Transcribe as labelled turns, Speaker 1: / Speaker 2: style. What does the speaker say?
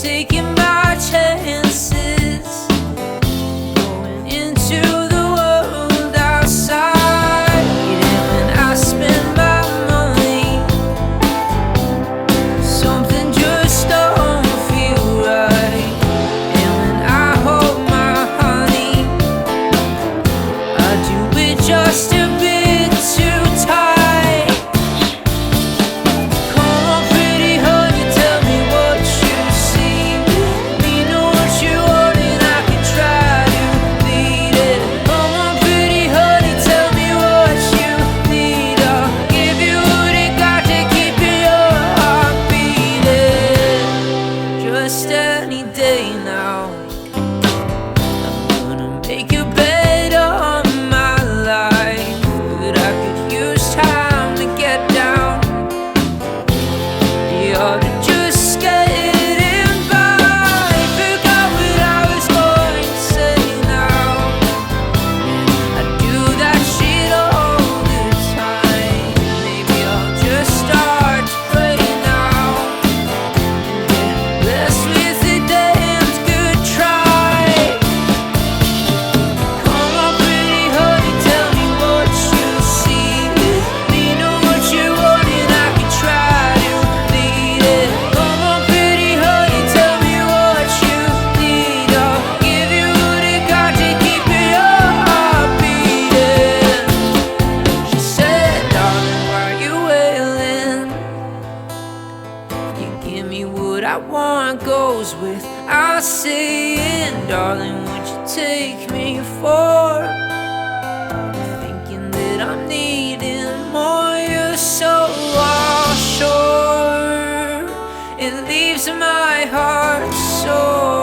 Speaker 1: taking my chances, going into the world outside. And when I spend my money, something just don't feel right. And when I hold my honey, I do it just a bit too tight. Come on, pretty honey, tell me what you see. Me know what you want and I can try to lead it. Come on, pretty honey, tell me what you need. I'll give you what it got to keep your heart beating. Just any day now, I'm gonna make a bet on my life that I could use time to get down. You ought to just getting by. Forgot what I was going to say now. I do that shit all the time. Maybe I'll just start to pray now and get blessed with a damn good try. Come on, pretty honey, tell me what you see. Me know what you want and I can try to lead it. Come on, pretty honey, tell me what you need. I'll give you what it got to keep your heart beating. She said, darling, why you wailing? You give me what I want, goes without saying. Darling, would you take me for thinking that I'm needing more? You're so offshore, it leaves my heart sore.